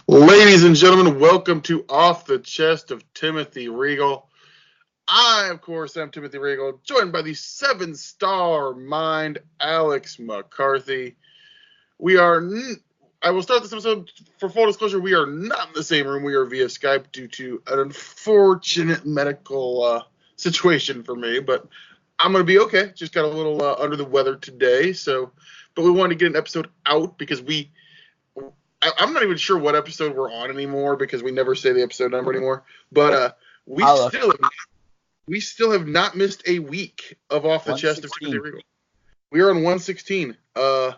Ladies and gentlemen, welcome to Off the Chest of Timothy Regal. I, of course, am Timothy Regal, joined by the 7-star mind, Alex McCarthy. I will start this episode, for full disclosure, we are not in the same room. We are via Skype due to an unfortunate medical situation for me, but I'm going to be okay. Just got a little under the weather today, but we wanted to get an episode out because I'm not even sure what episode we're on anymore because we never say the episode number anymore. But we still have not missed a week of Off the Chest of Timothy Regal. We are on 116. So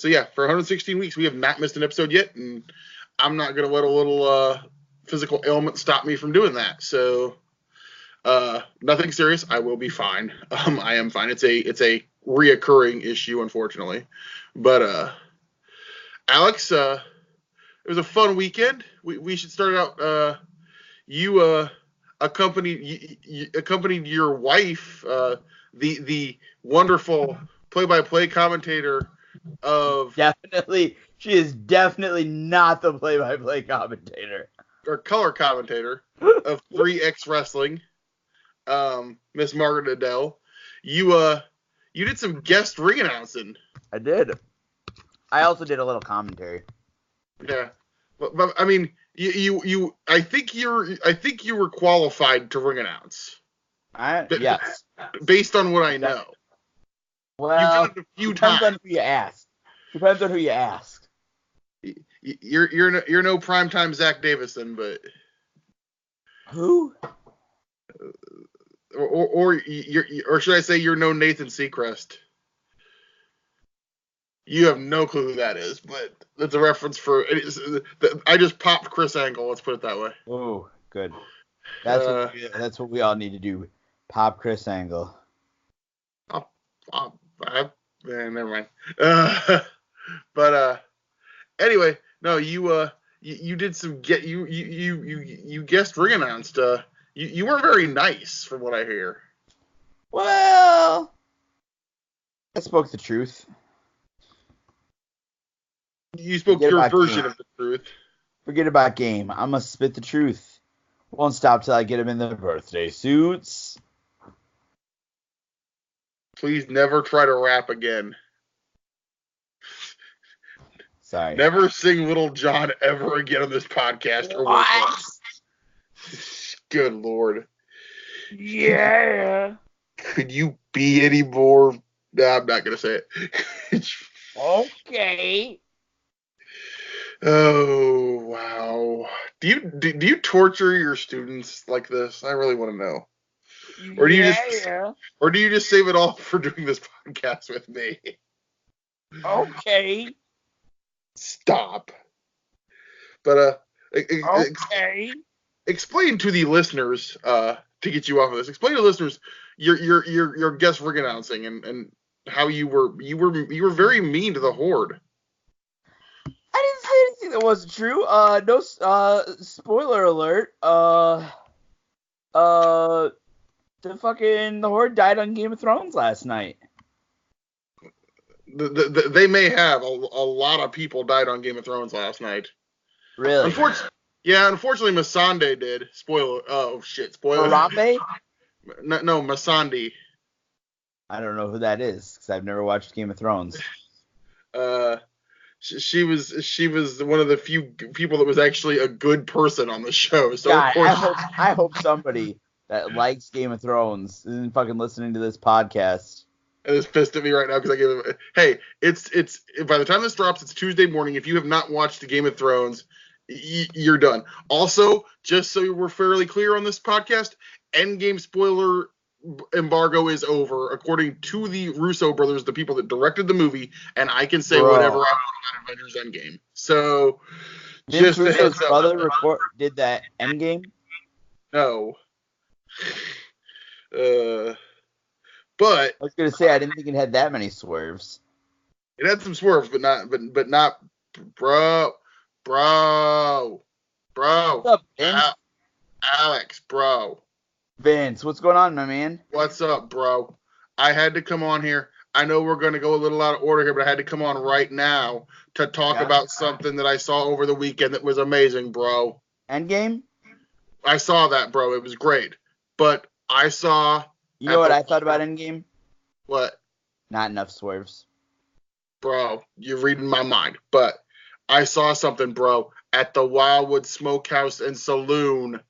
yeah, for 116 weeks, we have not missed an episode yet, and I'm not gonna let a little physical ailment stop me from doing that. So nothing serious. I will be fine. I am fine. It's a reoccurring issue, unfortunately. But Alex, it was a fun weekend. We should start out. You accompanied your wife, the wonderful play-by-play commentator of. Definitely, she is definitely not the play-by-play commentator or color commentator of 3X Wrestling, Miss Margaret Adele. You did some guest ring announcing. I did. I also did a little commentary. Yeah, but I mean, I think you were qualified to ring announce. Yes. Based on what I know. Well, you've done it a few depends times. On who you ask. Depends on who you ask. You're no primetime Zach Davison, but who? Or should I say you're no Nathan Seacrest? You have no clue who that is, but that's a reference for. I just popped Chris Angle. Let's put it that way. Oh, good. That's what we all need to do. Pop Chris Angle. Never mind. But anyway, no, you did some you guest ring announced. You weren't very nice, from what I hear. Well, I spoke the truth. You spoke your version of the truth. Forget about game. I'm going to spit the truth. Won't stop till I get them in their birthday suits. Please never try to rap again. Sorry. Never sing Little John ever again on this podcast. What? Good Lord. Yeah. Could you be any more? No, I'm not going to say it. Okay. Oh, wow. Do you torture your students like this? I really want to know. Or do you just save it all for doing this podcast with me? Okay. Stop. But okay. Explain to the listeners, to get you off of this. Explain to listeners your guest ring announcing and how you were very mean to the Horde. I didn't say anything that wasn't true. No, spoiler alert. The Horde died on Game of Thrones last night. They may have. A lot of people died on Game of Thrones last night. Really? Unfortunately, Missandei did. Spoiler. Oh, shit. Spoiler. Harambe? No, Missandei. I don't know who that is, because I've never watched Game of Thrones. She was one of the few people that was actually a good person on the show. So God, of course, I hope somebody that likes Game of Thrones isn't fucking listening to this podcast. And is pissed at me right now because I gave him. Hey, it's by the time this drops, it's Tuesday morning. If you have not watched the Game of Thrones, you're done. Also, just so we're fairly clear on this podcast, Endgame spoiler embargo is over, according to the Russo brothers, the people that directed the movie, and I can say whatever I want about Avengers Endgame. So, just Russo's brother did that Endgame? No. But I was gonna say I didn't think it had that many swerves. It had some swerves, but not, bro. What's up, Vince? Alex, bro. Vince, what's going on, my man? What's up, bro? I had to come on here. I know we're going to go a little out of order here, but I had to come on right now to talk about something that I saw over the weekend that was amazing, bro. Endgame? I saw that, bro. It was great. But I saw... You know what I thought about Endgame? What? Not enough swerves. Bro, you're reading my mind. But I saw something, bro. At the Wildwood Smokehouse and Saloon,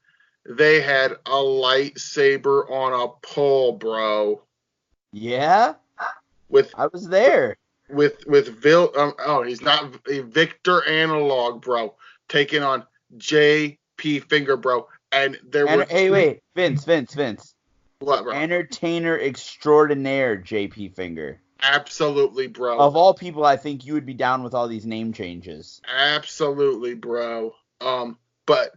they had a lightsaber on a pole, bro. Yeah? I was there. With he's not a Victor Analog, bro, taking on JP Finger, bro. And wait, Vince. What, bro? Entertainer extraordinaire, JP Finger. Absolutely, bro. Of all people, I think you would be down with all these name changes. Absolutely, bro. But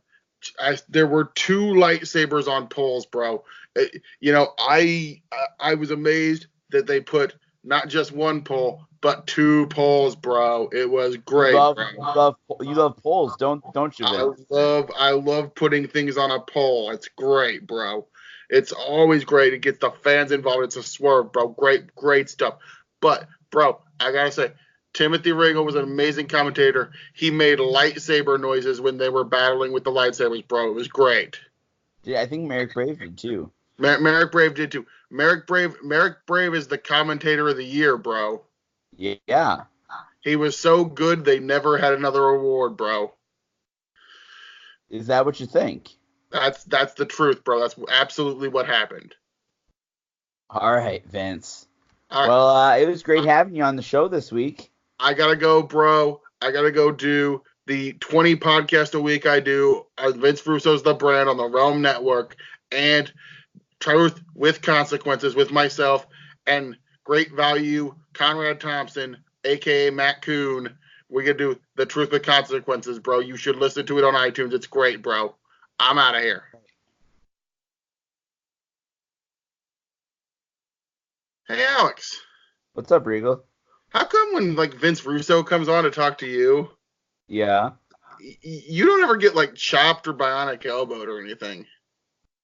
there were 2 lightsabers on poles, bro. I was amazed that they put not just 1 pole, but 2 poles, bro. It was great, bro. You love poles, don't you, Vince? I love putting things on a pole. It's great, bro. It's always great. It gets the fans involved. It's a swerve, bro. Great stuff. But, bro, I gotta say, Timothy Regal was an amazing commentator. He made lightsaber noises when they were battling with the lightsabers, bro. It was great. Yeah, I think Merrick Brave did too. Merrick Brave did too. Merrick Brave is the commentator of the year, bro. Yeah. He was so good they never had another award, bro. Is that what you think? That's the truth, bro. That's absolutely what happened. All right, Vince. All right. Well, it was great having you on the show this week. I gotta go, bro. I gotta go do the 20 podcasts a week I do. Vince Russo's The Brand on the Realm Network, and Truth with Consequences with myself and great value Conrad Thompson, a.k.a. Matt Kuhn. We're gonna do The Truth with Consequences, bro. You should listen to it on iTunes. It's great, bro. I'm out of here. Hey, Alex. What's up, Regal? How come when, Vince Russo comes on to talk to you, yeah, you don't ever get, chopped or bionic elbowed or anything?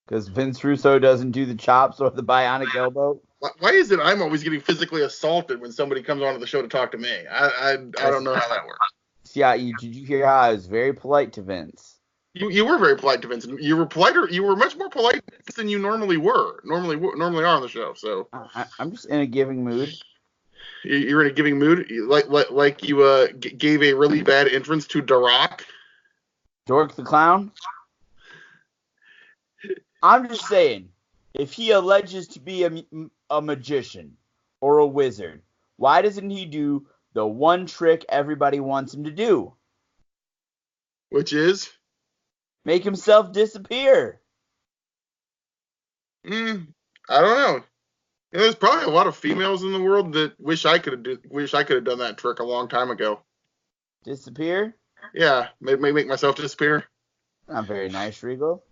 Because Vince Russo doesn't do the chops or the bionic elbow? Why is it I'm always getting physically assaulted when somebody comes onto the show to talk to me? I don't know how that works. Yeah, did you hear how I was very polite to Vince? You were very polite to Vince. You were politer. You were much more polite than you normally were. Normally are on the show. So I'm just in a giving mood. You're in a giving mood, like you gave a really bad entrance to Darak. Dork the Clown. I'm just saying, if he alleges to be a magician or a wizard, why doesn't he do the one trick everybody wants him to do? Which is? Make himself disappear. I don't know. There's probably a lot of females in the world that wish I could have done that trick a long time ago. Disappear? Yeah, make myself disappear. Not very nice, Regal.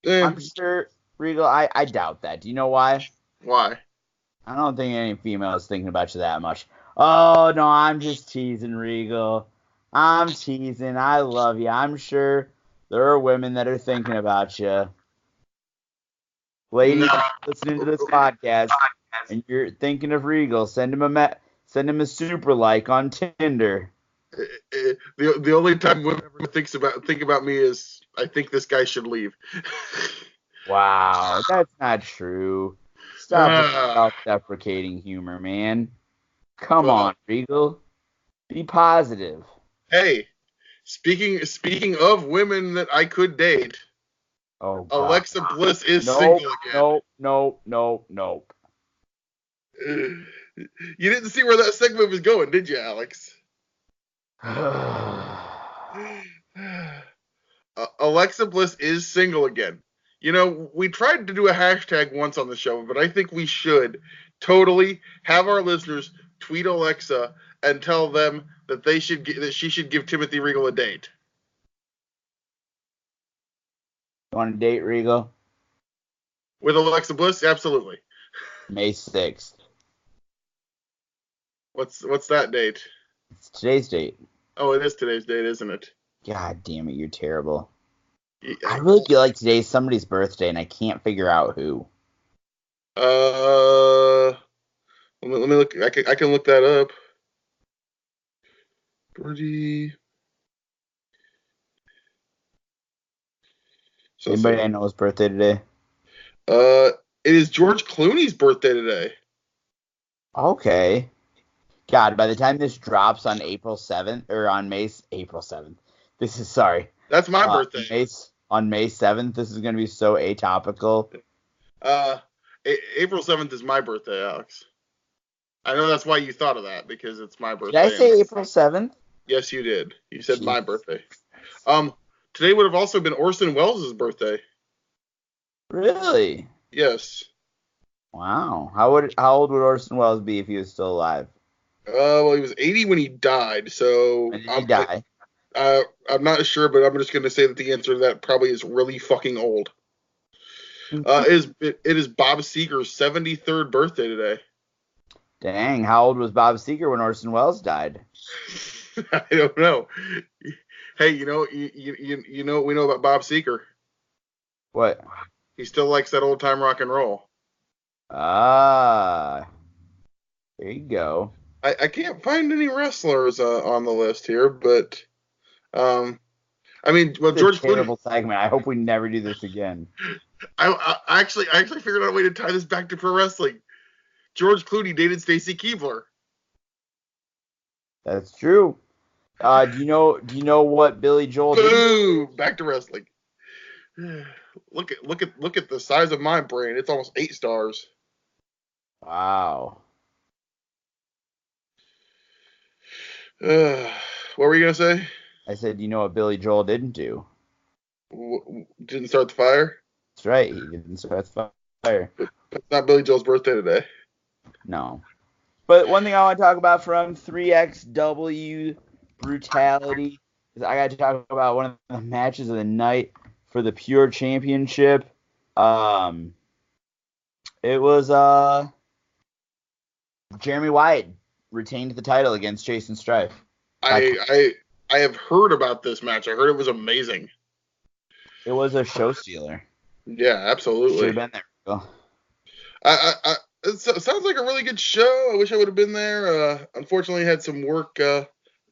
I'm sure, Regal, I doubt that. Do you know why? Why? I don't think any female is thinking about you that much. Oh, no, I'm just teasing, Regal. I'm teasing. I love you. I'm sure there are women that are thinking about you. Ladies listening to this podcast and you're thinking of Regal, send him a super like on Tinder. The only time women ever think about me is I think this guy should leave. Wow, that's not true. Stop with self-deprecating humor, man. Come on, Regal. Be positive. Hey, speaking of women that I could date, Alexa Bliss is single again. Nope. You didn't see where that segment was going, did you, Alex? Alexa Bliss is single again. We tried to do a hashtag once on the show, but I think we should totally have our listeners tweet Alexa and tell them that she should give Timothy Regal a date. You want a date, Regal? With Alexa Bliss? Absolutely. May 6th. What's that date? It's today's date. Oh, it is today's date, isn't it? God damn it, you're terrible. Yeah. I really feel like today's somebody's birthday, and I can't figure out who. Let me look. I can look that up. Pretty. Anybody I know his birthday today? It is George Clooney's birthday today. Okay. God, by the time this drops on April 7th, or on April 7th, That's my birthday. On May 7th, this is going to be so atopical. April 7th is my birthday, Alex. I know that's why you thought of that, because it's my birthday. Did I say April 7th? Yes, you did. You said my birthday. Today would have also been Orson Welles' birthday. Really? Yes. Wow. How old would Orson Welles be if he was still alive? Well, he was 80 when he died, so... When did he die? I'm not sure, but I'm just going to say that the answer to that probably is really fucking old. It is Bob Seger's 73rd birthday today. Dang, how old was Bob Seger when Orson Welles died? I don't know. Hey, you know what we know about Bob Seger? What? He still likes that old time rock and roll. Ah, there you go. I can't find any wrestlers on the list here, but I mean, well, George Clooney. Terrible segment. I hope we never do this again. I actually figured out a way to tie this back to pro wrestling. George Clooney dated Stacy Keibler. That's true. Do you know what Billy Joel did? Boo! Back to wrestling. Look at the size of my brain. It's almost 8 stars. Wow. What were you gonna say? I said, you know what Billy Joel didn't do? Didn't start the fire? That's right. He didn't start the fire. It's not Billy Joel's birthday today. No. But one thing I want to talk about from 3XW Brutality is I got to talk about one of the matches of the night for the Pure Championship. It was Jeremy Wyatt retained the title against Jason Strife. I have heard about this match. I heard it was amazing. It was a show stealer. Yeah, absolutely. Should have been there. It sounds like a really good show. I wish I would have been there. Unfortunately, I had some work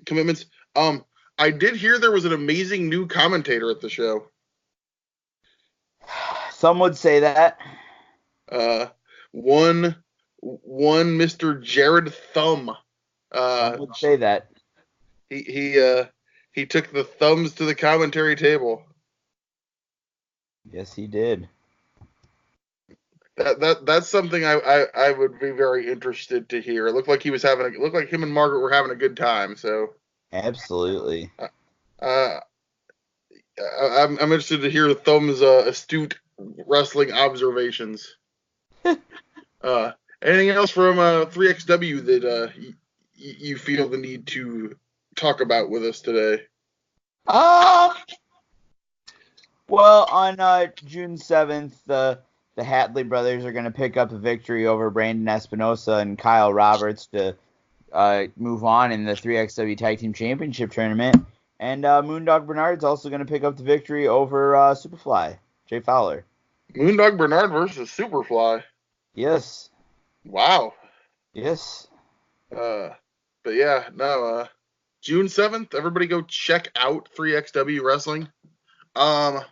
commitments. I did hear there was an amazing new commentator at the show. Some would say that. One Mr. Jared Thumb. Some would say that. He took the thumbs to the commentary table. Yes, he did. That's something I would be very interested to hear. It looked like him and Margaret were having a good time. So absolutely. I'm interested to hear Thumb's astute wrestling observations. Anything else from 3XW that you feel the need to talk about with us today? Well, on June 7th, the Hatley brothers are going to pick up the victory over Brandon Espinosa and Kyle Roberts to move on in the 3XW Tag Team Championship Tournament. And Moondog Bernard's also going to pick up the victory over Superfly, Jay Fowler. Moondog Bernard versus Superfly. Yes. Wow. Yes. But yeah, no. June 7th, everybody go check out 3XW Wrestling. Are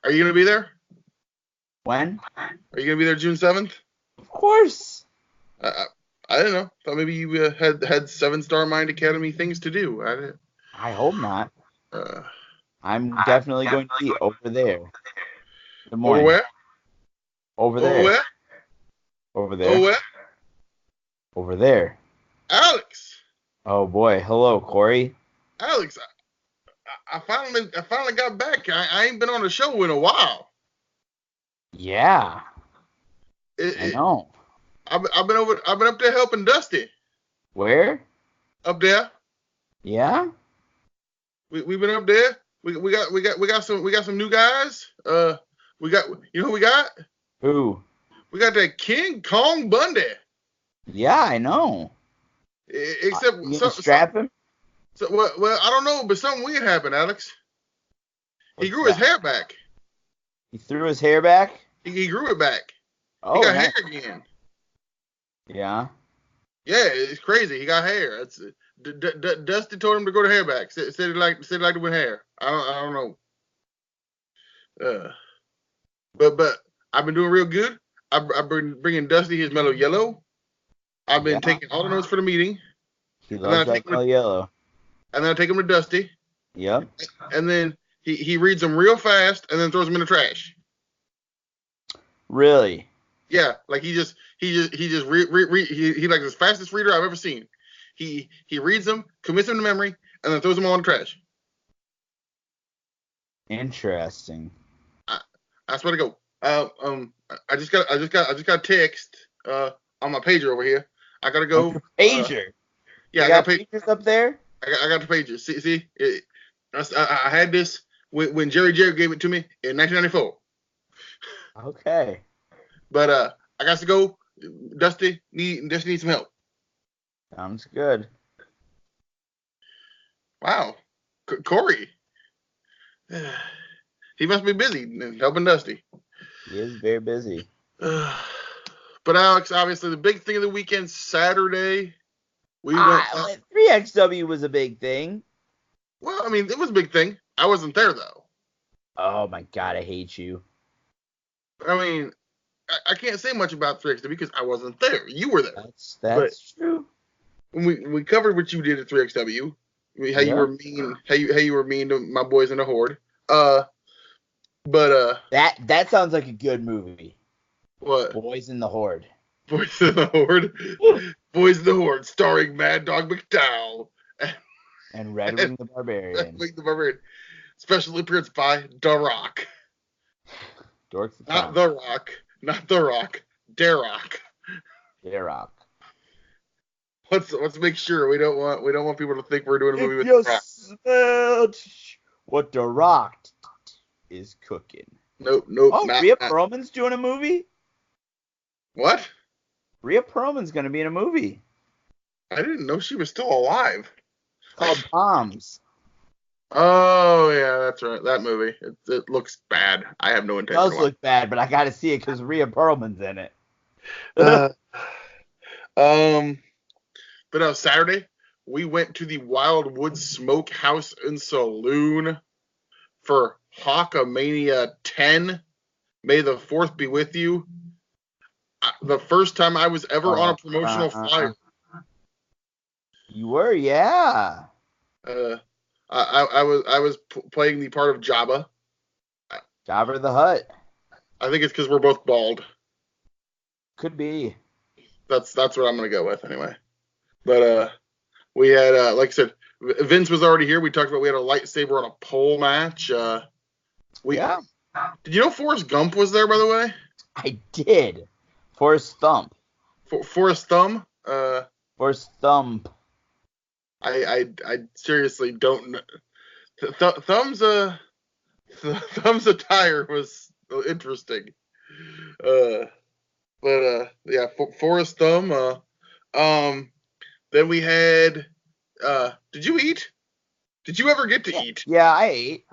you going to be there? When? Are you going to be there June 7th? Of course. I don't know. Thought maybe you had 7-Star Mind Academy things to do. I hope not. I'm definitely going to be over there. Over where? Over there. Over where? Over there. Over where? Over there. Alex. Oh boy. Hello, Corey. Alex, I finally got back. I ain't been on a show in a while. Yeah. I know. I've been up there helping Dusty. Where? Up there. Yeah. We've been up there. We got some new guys. We got who we got? Who? We got that King Kong Bundy. Yeah, I know. Except you strap him. So well, I don't know, but something weird happened, Alex. He grew his hair back. He threw his hair back? He grew it back. Oh, he got nice. hair again. Yeah. Yeah, it's crazy. He got hair. That's Dusty told him to go to hairback. Said he liked to win hair. I don't know. But I've been doing real good. I've been bringing Dusty his mellow yellow. I've been taking all the notes for the meeting. He loves that mellow yellow. And then I take him to Dusty. Yep. And then he reads them real fast and then throws them in the trash. Really? Yeah, like he like the fastest reader I've ever seen. He reads them, commits them to memory, and then throws them all in the trash. Interesting. I swear to go. I just got a text on my pager over here. I gotta go. Pager. Yeah, I got pagers up there. I got the pager. See, I had this when Jerry gave it to me in 1994. Okay. But I got to go. Dusty needs some help. Sounds good. Wow, Corey. He must be busy helping Dusty. He is very busy. But Alex, obviously, the big thing of the weekend, Saturday, we went. 3XW was a big thing. Well, I mean, it was a big thing. I wasn't there though. Oh my God, I hate you. I mean, I can't say much about 3XW because I wasn't there. You were there. That's true. When we covered what you did at 3XW, how you were mean, how you were mean to my boys in the Horde. That sounds like a good movie. What? Boys in the Horde. Boys in the Horde. Boys in the Horde, starring Mad Dog McDowell and Red Wing the Barbarian. Red Wing the Barbarian. Special appearance by The Rock. Dorks. Not The Rock. Not The Rock. Darrock. Darrock. Let's make sure we don't want people to think we're doing a movie with The Rock. Smelled what The Rock is cooking. Nope. Oh, Rhea Perlman's doing a movie? What? Rhea Perlman's going to be in a movie. I didn't know she was still alive. It's called Bombs. Oh, yeah, that's right. That movie. It looks bad. I have no intention. It does look bad, but I got to see it because Rhea Perlman's in it. But on Saturday, we went to the Wildwood Smokehouse and Saloon for Hawkamania 10. May the 4th be with you. The first time I was ever on a promotional flyer. You were, yeah. I was playing the part of Jabba. Jabba the Hutt. I think it's because we're both bald. Could be. That's what I'm gonna go with anyway. But we had like I said, Vince was already here. We talked about we had a lightsaber on a pole match. Did you know Forrest Gump was there, by the way? I did. Forrest Thump. Forrest Thumb. Forrest Thump. I seriously don't know. Thumb's attire was interesting. Yeah, Forrest Thumb. Then we had. Did you eat? Did you ever get to eat? Yeah, I ate.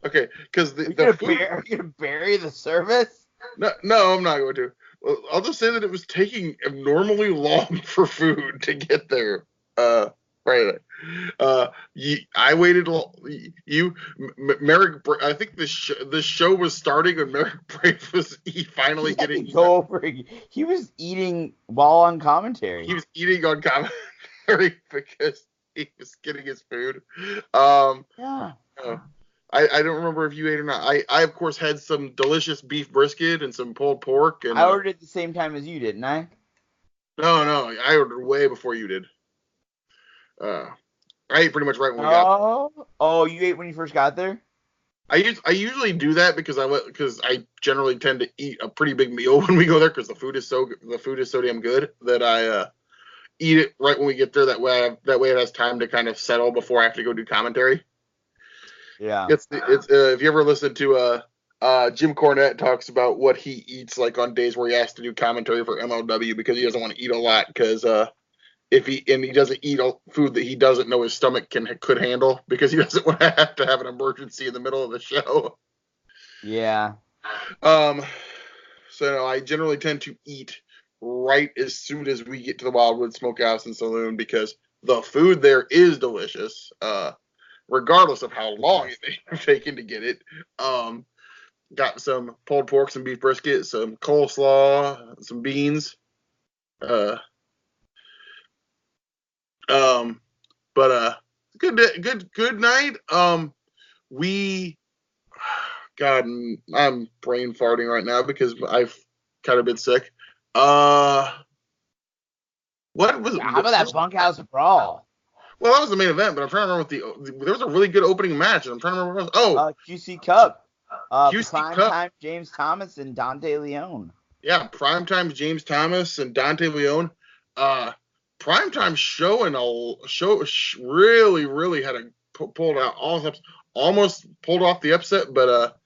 Okay, because Are you gonna bury the service? No, I'm not going to. Well, I'll just say that it was taking abnormally long for food to get there. Right. I waited. Merrick. I think the show was starting when Merrick Brave was finally getting. Go over. He was eating while on commentary. He was eating on commentary because he was getting his food. Yeah. I don't remember if you ate or not. I of course had some delicious beef brisket and some pulled pork. And I ordered at the same time as you, didn't I? No, I ordered way before you did. I ate pretty much right when we got there. Oh, you ate when you first got there? I usually do that because I generally tend to eat a pretty big meal when we go there because the food is so damn good that I eat it right when we get there. That way it has time to kind of settle before I have to go do commentary. Yeah. It's if you ever listen to Jim Cornette talks about what he eats like on days where he has to do commentary for MLW because he doesn't want to eat a lot because if he doesn't eat food that he doesn't know his stomach could handle because he doesn't want to have an emergency in the middle of the show. Yeah. So no, I generally tend to eat right as soon as we get to the Wildwood Smokehouse and Saloon because the food there is delicious, regardless of how long it may have taken to get it. Got some pulled pork, some beef brisket, some coleslaw, some beans. Uh, but good night. We, God, I'm brain farting right now because I've kind of been sick. What was? How about that bunkhouse brawl? Well, that was the main event, but I'm trying to remember what there was a really good opening match, and I'm trying to remember what it was. QC Cup. QC Cup. Primetime James Thomas and Dante Leone. Yeah, Primetime James Thomas and Dante Leone. Primetime really had pulled out almost pulled off the upset, but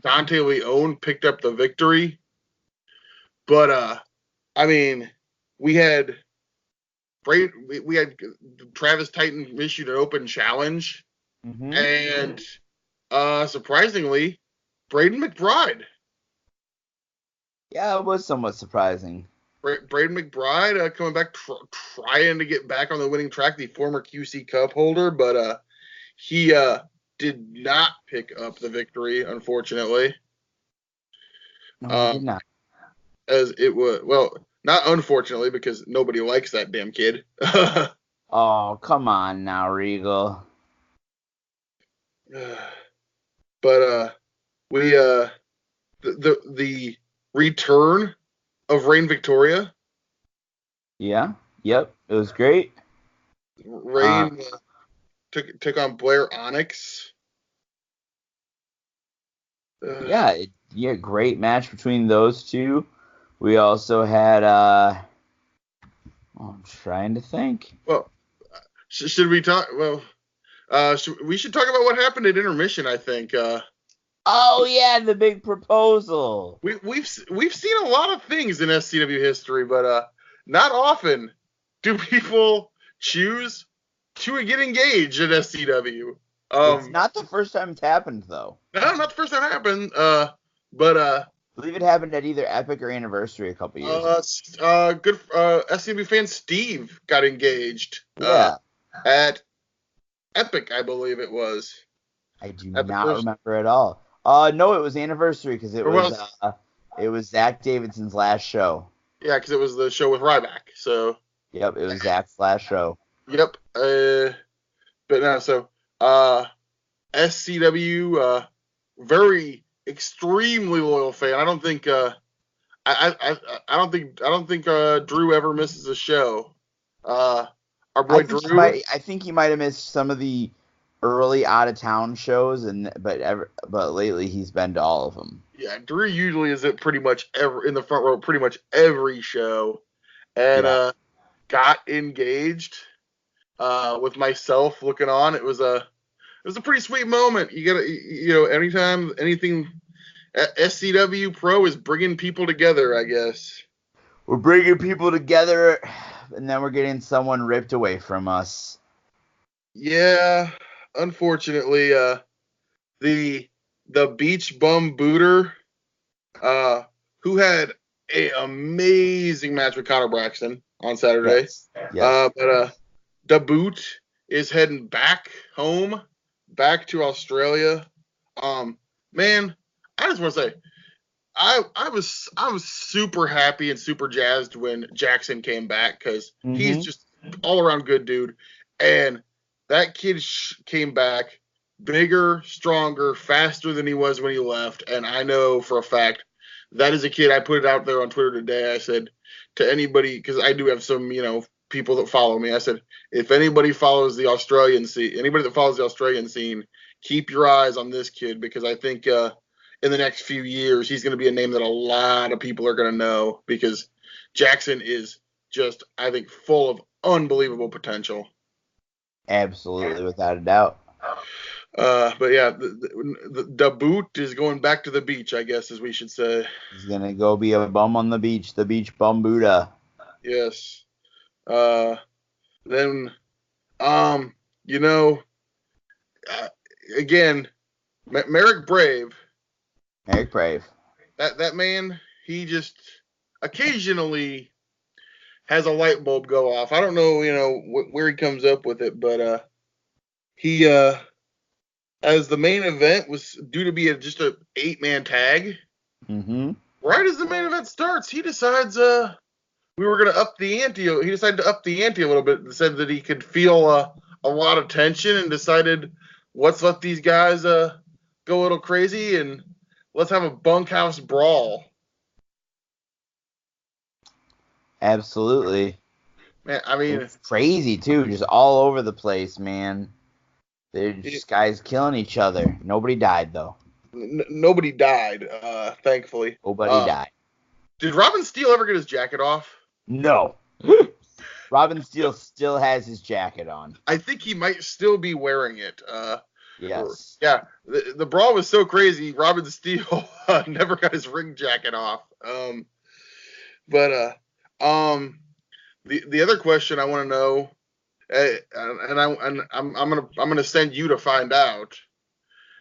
Dante Leone picked up the victory. But I mean, we had Travis Titan issued an open challenge, and surprisingly, Braden McBride. Yeah, it was somewhat surprising. Braden McBride coming back, trying to get back on the winning track, the former QC Cup holder, but he did not pick up the victory, unfortunately. No, he did not. As it was, well, not unfortunately, because nobody likes that damn kid. Oh, come on now, Regal. But we the return of Reign Victoria. Yeah. Yep. It was great. Reign took on Blair Onyx. Yeah. Great match between those two. We also had. I'm trying to think. Well, should we talk? Well, we should talk about what happened at intermission. I think. Oh yeah, the big proposal. We've seen a lot of things in SCW history, but not often do people choose to get engaged at SCW. It's not the first time it's happened though. No, not the first time it happened. But I believe it happened at either Epic or Anniversary a couple years ago. Good SCW fan Steve got engaged. Yeah. At Epic, I believe it was. I do not remember at all. No, it was Anniversary because it was Zach Davidson's last show. Yeah, because it was the show with Ryback. So. Yep, it was Zach's last show. Yep. But no, so SCW, very extremely loyal fan. I don't think Drew ever misses a show. Our boy Drew. I think he might have missed some of the early out of town shows, but lately he's been to all of them. Yeah, Drew usually is at pretty much in the front row, pretty much every show, and got engaged with myself looking on. It was a pretty sweet moment. You gotta, anytime anything SCW Pro is bringing people together, I guess. We're bringing people together, and then we're getting someone ripped away from us. Yeah, unfortunately, the Beach Bum Booter, who had an amazing match with Connor Braxton on Saturday. Yes. But the Boot is heading back home, back to Australia. Man, I just want to say, I was super happy and super jazzed when Jackson came back because he's just all around good dude, and that kid came back bigger, stronger, faster than he was when he left, and I know for a fact that is a kid. I put it out there on Twitter today. I said to anybody, because I do have some people that follow me. I said if anybody follows the Australian scene, keep your eyes on this kid because I think in the next few years he's going to be a name that a lot of people are going to know because Jackson is just, I think, full of unbelievable potential. Absolutely, without a doubt. But yeah, the Boot is going back to the beach, I guess, as we should say. He's gonna go be a bum on the beach bum Buddha. Yes. Then, again, Merrick Brave. Merrick Brave. That man, he just, occasionally has a light bulb go off. I don't know, where he comes up with it, but he as the main event was due to be just a 8-man tag. Mm-hmm. Right as the main event starts, he decides we were gonna up the ante. He decided to up the ante a little bit and said that he could feel a lot of tension and decided let's let these guys go a little crazy and let's have a bunkhouse brawl. Absolutely. Man, I mean, it's crazy too, just all over the place, man. They're just guys killing each other. Nobody died though. Nobody died, thankfully. Nobody died. Did Robin Steele ever get his jacket off? No. Robin Steele still has his jacket on. I think he might still be wearing it. Yes. Yeah. The brawl was so crazy. Robin Steele never got his ring jacket off. The other question I want to know, and I'm gonna send you to find out.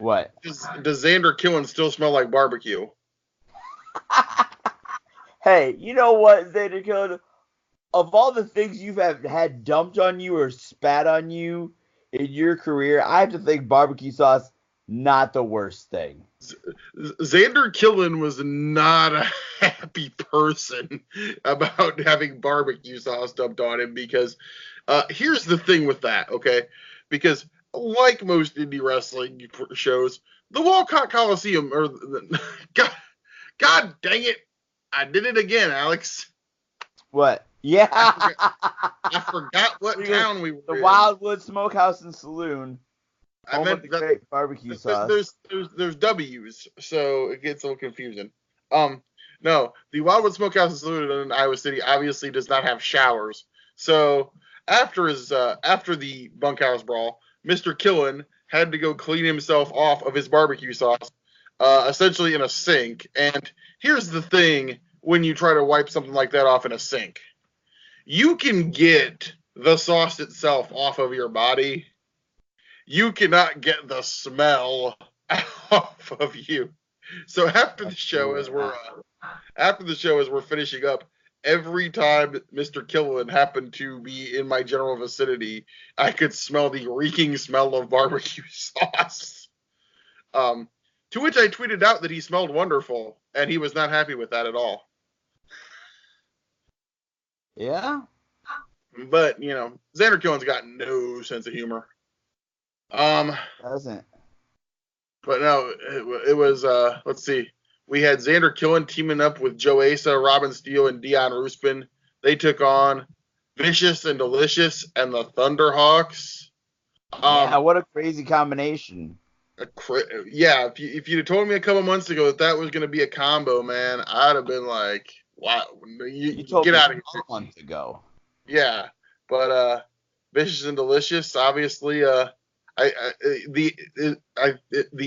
What? Does Xander Killen still smell like barbecue? Hey, you know what, Xander Killen? Of all the things you've had dumped on you or spat on you in your career, I have to think barbecue sauce not the worst thing. Xander Killen was not a happy person about having barbecue sauce dumped on him because here's the thing with that, okay? Because like most indie wrestling shows, the Walcott Coliseum, God dang it, I did it again, Alex. What? Yeah. I forgot what town we were in. The Wildwood Smokehouse and Saloon. I meant the great barbecue sauce. There's W's, so it gets a little confusing. No, the Wildwood Smokehouse and Saloon in Iowa City obviously does not have showers. So after the bunkhouse brawl, Mr. Killen had to go clean himself off of his barbecue sauce, essentially in a sink. And here's the thing: when you try to wipe something like that off in a sink, you can get the sauce itself off of your body. You cannot get the smell off of you. So after the show, as we're finishing up, every time Mr. Killen happened to be in my general vicinity, I could smell the reeking smell of barbecue sauce. To which I tweeted out that he smelled wonderful, and he was not happy with that at all. Yeah. But, Xander Killen's got no sense of humor. Doesn't. But no, it was, let's see. We had Xander Killen teaming up with Joe Asa, Robin Steele, and Dion Ruspin. They took on Vicious and Delicious and the Thunderhawks. Yeah, what a crazy combination. Yeah, if you'd have told me a couple months ago that was going to be a combo, man, I'd have been like, wow, you told get me out of here. Months ago. Yeah, but Vicious and Delicious, obviously, the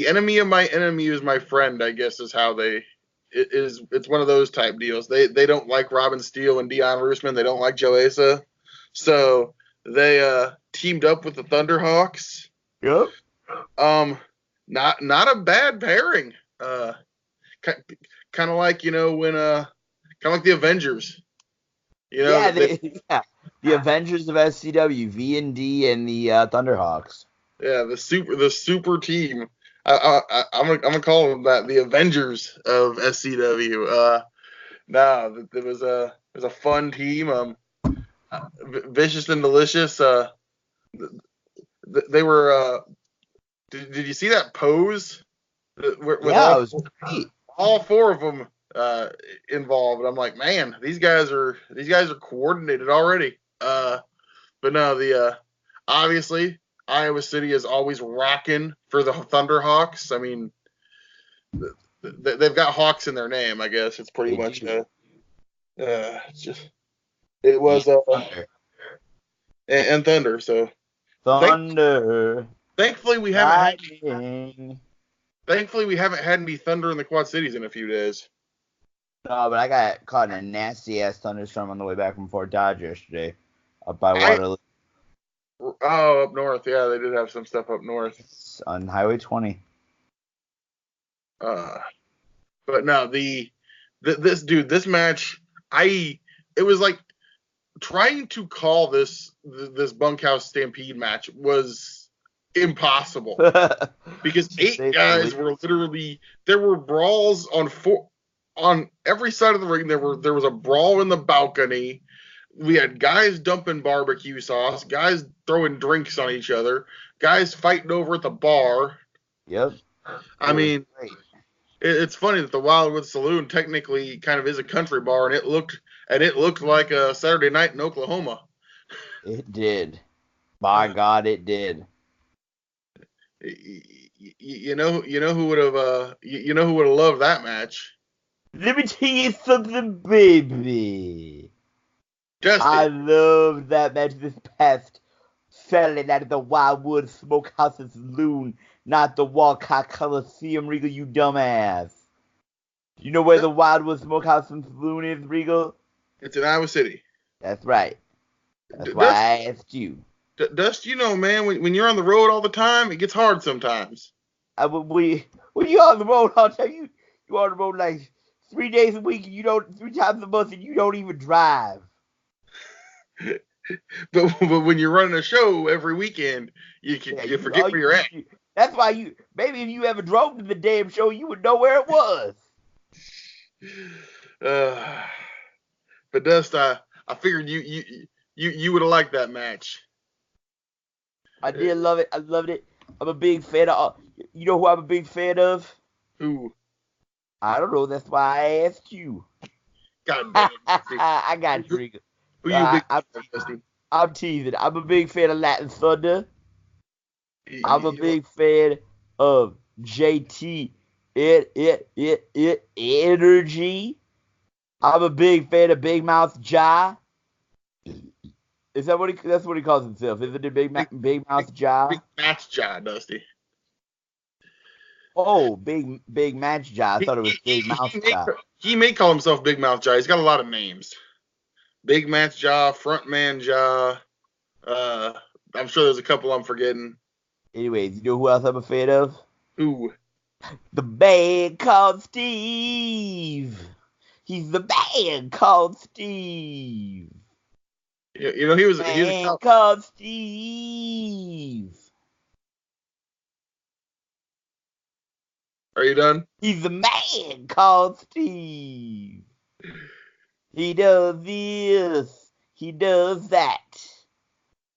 enemy of my enemy is my friend, I guess is how it's one of those type deals. They don't like Robin Steele and Dion Roosman. They don't like Joe Asa. So they teamed up with the Thunderhawks. Yep. Not a bad pairing. Kind of like, when kind of like the Avengers. The Avengers of SCW, V&D and the Thunderhawks. Yeah, the super team. I'm gonna call them that, the Avengers of SCW. It was a fun team. Vicious and Delicious. They were. Did you see that pose? With it was great. All four of them involved. I'm like, man, these guys are coordinated already. But no, obviously Iowa City is always rocking for the Thunderhawks. I mean, they've got Hawks in their name. I guess it's pretty much it was Thunder. And Thunder. So Thunder. Thankfully we haven't had any thunder in the Quad Cities in a few days. No, but I got caught in a nasty ass thunderstorm on the way back from Fort Dodge yesterday, up by Waterloo. Oh, up north, yeah, they did have some stuff up north. It's on Highway 20. But no, this match, it was like trying to call this bunkhouse stampede match was impossible because eight guys were literally, there were brawls on every side of the ring. There was a brawl in the balcony. We had guys dumping barbecue sauce, guys throwing drinks on each other, guys fighting over at the bar. Yep. I mean, it's funny that the Wildwood Saloon technically kind of is a country bar, and it looked like a Saturday night in Oklahoma. It did. By God, it did. You know who would have loved that match? Let me tell you something, baby. Dusty. I loved that match this past Saturday night at the Wildwood Smokehouse Saloon, not the Walcott Coliseum, Regal, you dumbass. You know where the Wildwood Smokehouse Saloon is, Regal? It's in Iowa City. That's right. That's why I asked you. Dust, you know, man, when you're on the road all the time, it gets hard sometimes. When you're on the road, I'll tell you, you're on the road like 3 days a week, and 3 times a month, and you don't even drive. but when you're running a show every weekend, you forget where you're at. That's why maybe if you ever drove to the damn show, you would know where it was. But Dust, I figured you would have liked that match. I did love it. I loved it. I'm a big fan of. You know who I'm a big fan of? Who? I don't know. That's why I asked you. God damn it. I got you, Regal. Who you big fan of, Dusty? I'm teasing. I'm a big fan of Latin Thunder. I'm a big fan of JT. Energy. I'm a big fan of Big Mouth Ja. Is that that's what he calls himself? Isn't it Big Mouth Ja? Big Match Ja, Dusty. Oh, Big Match Ja. I thought it was Big Mouth Ja. He may call himself Big Mouth Ja. He's got a lot of names. Big Match Ja, Frontman Ja. I'm sure there's a couple I'm forgetting. Anyways, you know who else I'm a fan of? Who? The man called Steve. He's the man called Steve. You know, he was called Steve. Are you done? He's the man called Steve. He does this. He does that.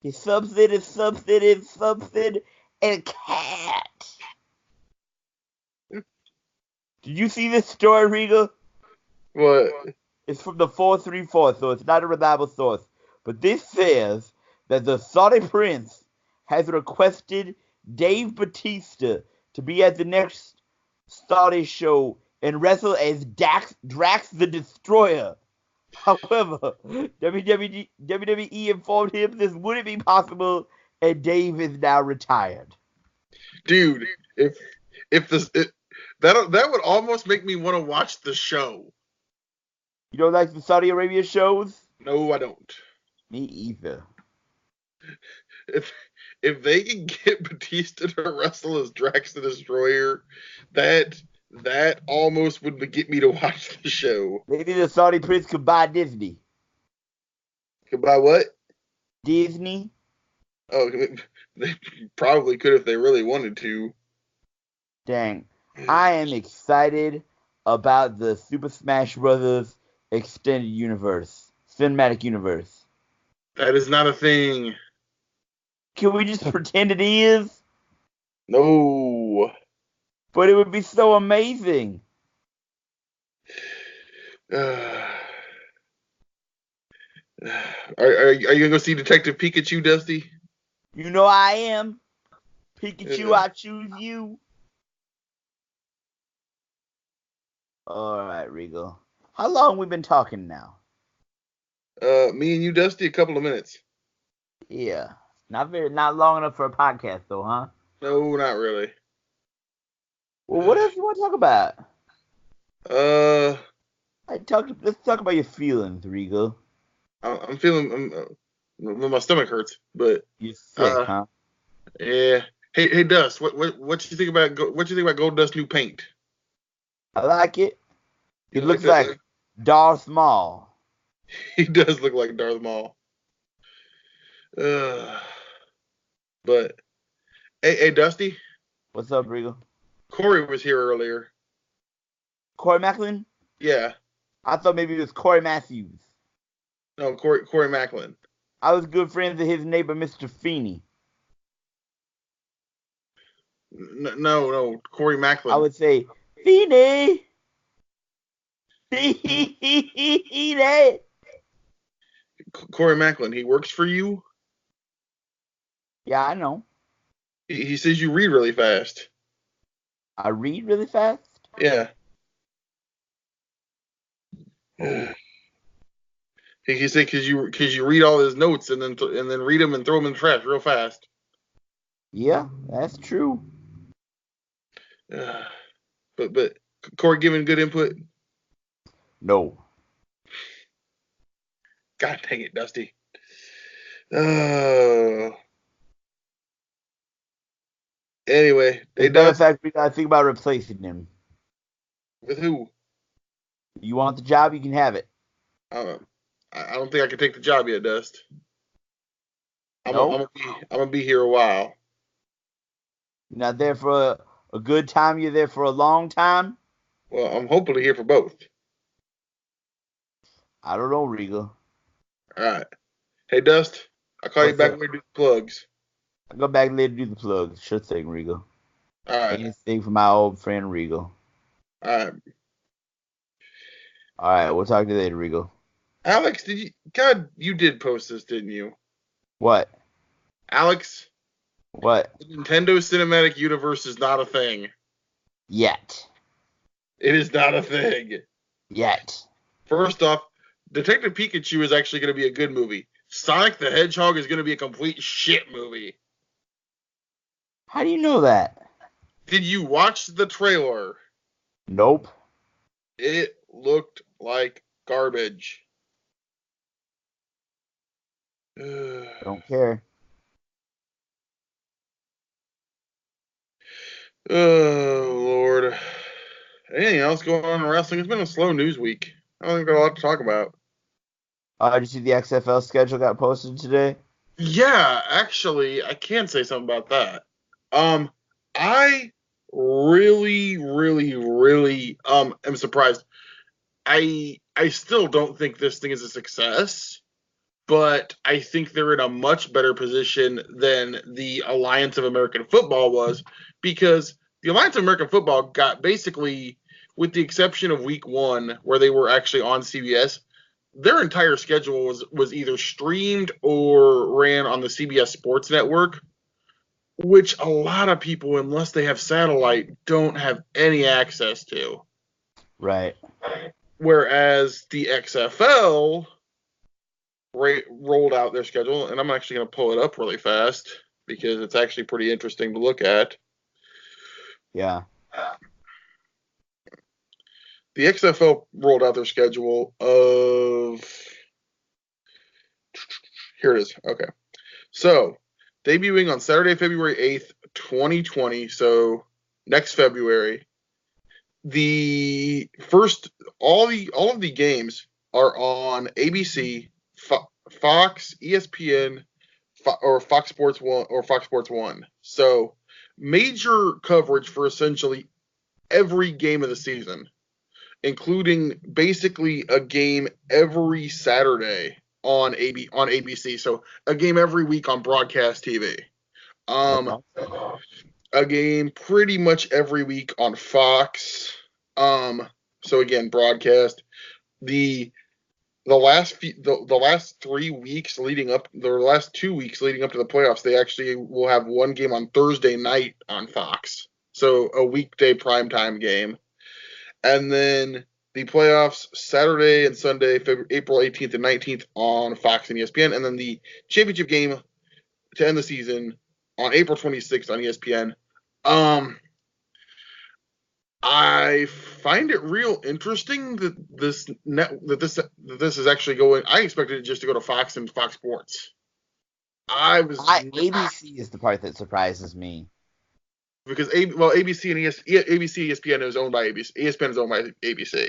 He's something and something and something and a cat. Did you see this story, Regal? What? It's from the 434, so it's not a reliable source. But this says that the Saudi Prince has requested Dave Batista to be at the next Saudi show and wrestle as Drax the Destroyer. However, WWE informed him this wouldn't be possible, and Dave is now retired. Dude, if that would almost make me want to watch the show. You don't like the Saudi Arabia shows? No, I don't. Me either. If they can get Batista to wrestle as Drax the Destroyer, that almost would get me to watch the show. Maybe the Saudi Prince could buy Disney. Could buy what? Disney. Oh, they probably could if they really wanted to. Dang. I am excited about the Super Smash Bros. Extended Universe. Cinematic Universe. That is not a thing. Can we just pretend it is? No. But it would be so amazing. Are you gonna go see Detective Pikachu, Dusty? You know I am. Pikachu, I choose you. Alright, Regal. How long we been talking now? Me and you, Dusty, a couple of minutes. Yeah. Not long enough for a podcast though, huh? No, not really. Well, what else you want to talk about? Let's talk about your feelings, Regal. I'm feeling my stomach hurts, but you're sick, huh? Yeah. Hey, Dust. What you think about Gold Dust new paint? I like it. It looks like Darth Maul. He does look like Darth Maul. But hey, Dusty. What's up, Regal? Corey was here earlier. Corey Macklin? Yeah. I thought maybe it was Corey Matthews. No, Corey Macklin. I was good friends with his neighbor, Mr. Feeney. No, Corey Macklin. I would say, Feeney! Feeney! Corey Macklin, he works for you? Yeah, I know. He says you read really fast. I read really fast? Yeah. He said because you read all his notes and then read them and throw them in the trash real fast. Yeah, that's true. But Corey giving good input? No. God dang it, Dusty. Anyway, As a matter of fact, we gotta think about replacing him. With who? You want the job, you can have it. I don't think I can take the job yet, Dust. I'm gonna be here a while. You're not there for a good time, you're there for a long time? Well, I'm hopefully here for both. I don't know, Regal. Alright. Hey, Dust, I'll call you back when we do the plugs. I'll go back later to do the plugs. Sure thing, Regal. Alright. Anything for my old friend Regal. Alright. Alright, we'll talk to you later, Regal. Alex, you did post this, didn't you? What? Alex? What? The Nintendo Cinematic Universe is not a thing. Yet. It is not a thing. Yet. First off, Detective Pikachu is actually going to be a good movie. Sonic the Hedgehog is going to be a complete shit movie. How do you know that? Did you watch the trailer? Nope. It looked like garbage. Don't care. Oh, Lord. Anything else going on in wrestling? It's been a slow news week. I don't think we've got a lot to talk about. Did you see the XFL schedule got posted today? Yeah, actually, I can say something about that. I really, really, really am surprised. I still don't think this thing is a success, but I think they're in a much better position than the Alliance of American Football was, because the Alliance of American Football got basically, with the exception of week 1, where they were actually on CBS, their entire schedule was either streamed or ran on the CBS Sports Network, which a lot of people, unless they have satellite, don't have any access to. Right. Whereas the XFL rolled out their schedule, and I'm actually going to pull it up really fast because it's actually pretty interesting to look at. Yeah. The XFL rolled out their schedule of... Here it is. Okay. So, debuting on Saturday, February 8th, 2020, so next February, all of the games are on ABC, Fox, ESPN, or Fox Sports 1. So, major coverage for essentially every game of the season, including basically a game every Saturday on ABC. So a game every week on broadcast TV. A game pretty much every week on Fox. So again, broadcast. The last 3 weeks leading up, the last 2 weeks leading up to the playoffs, they actually will have one game on Thursday night on Fox. So a weekday primetime game. And then the playoffs Saturday and Sunday, April 18th and 19th on Fox and ESPN. And then the championship game to end the season on April 26th on ESPN. I find it real interesting that this is actually going. I expected it just to go to Fox and Fox Sports. ABC is the part that surprises me. Because ABC and ESPN is owned by ABC. ESPN is owned by ABC.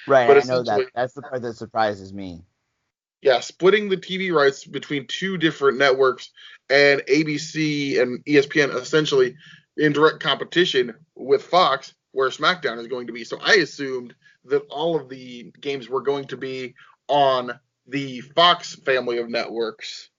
Right, but I know that. That's the part that surprises me. splitting the TV rights between two different networks and ABC and ESPN essentially in direct competition with Fox, where SmackDown is going to be. So I assumed that all of the games were going to be on the Fox family of networks.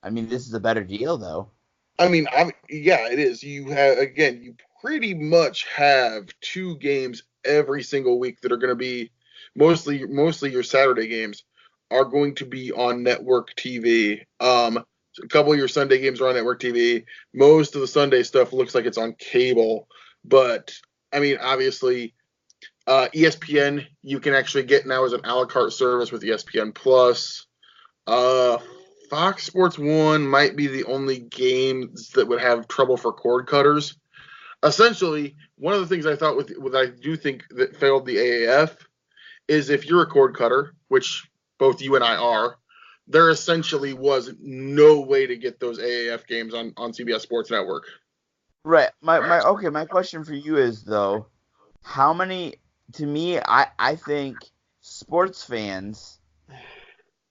I mean, this is a better deal, though. I mean, it is. You pretty much have two games every single week that are going to be mostly your Saturday games are going to be on network TV. A couple of your Sunday games are on network TV. Most of the Sunday stuff looks like it's on cable, but I mean, obviously, ESPN you can actually get now as an a la carte service with ESPN Plus. Fox Sports 1 might be the only games that would have trouble for cord cutters. Essentially, one of the things I thought with I do think that failed the AAF is if you're a cord cutter, which both you and I are, there essentially was no way to get those AAF games on CBS Sports Network. Right. My question for you is, though, how many, to me, I think sports fans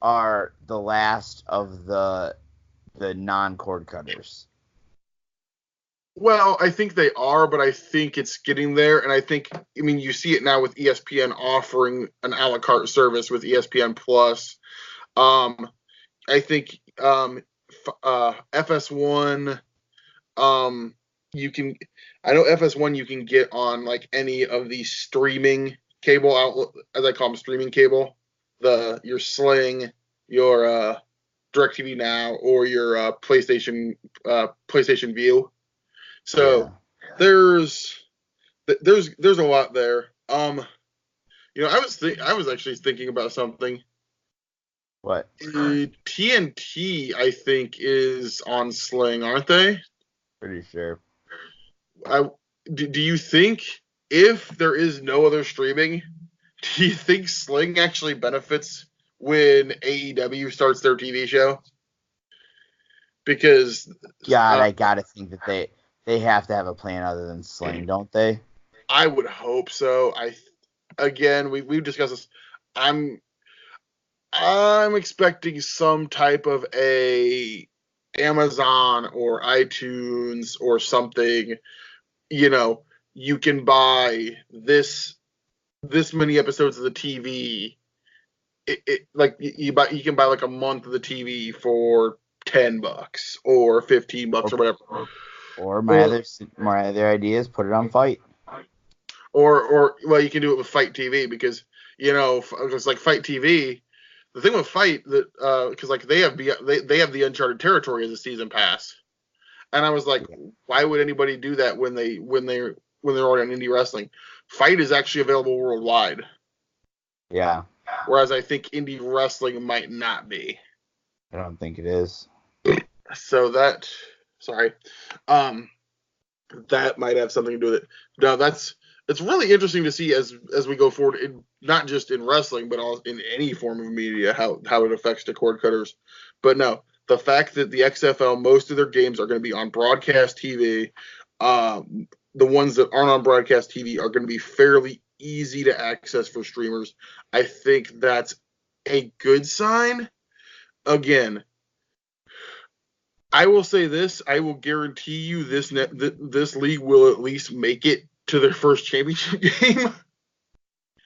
are the last of the non-cord cutters. Well, I think they are, but I think it's getting there, and I mean, you see it now with ESPN offering an a la carte service with ESPN Plus. I think FS1, you can, I know FS1 you can get on like any of the streaming cable outlet, as I call them, streaming cable, your Sling, your DirecTV Now, or your PlayStation View. So there's a lot there. I was actually thinking about something. What? TNT, I think, is on Sling, aren't they? Pretty sure. Do you think if there is no other streaming, do you think Sling actually benefits when AEW starts their TV show? Because I gotta think that they have to have a plan other than Sling, don't they? I would hope so. We've discussed this. I'm expecting some type of a Amazon or iTunes or something. You can buy this many episodes of the TV. You can buy like a month of the TV for $10 or $15 or whatever. Or my other idea is put it on Fight. Or you can do it with Fight TV because it's like Fight TV. The thing with Fight that because like they have the Uncharted Territory as a season pass, and I was like, why would anybody do that when they're already on indie wrestling? Fight is actually available worldwide. Yeah. Whereas I think indie wrestling might not be. I don't think it is. So that might have something to do with it. No, it's really interesting to see as we go forward, not just in wrestling, but also in any form of media, how it affects the cord cutters. But no, the fact that the XFL, most of their games are going to be on broadcast TV. The ones that aren't on broadcast TV are going to be fairly easy to access for streamers. I think that's a good sign. Again, I will say this: I will guarantee you this league will at least make it to their first championship game.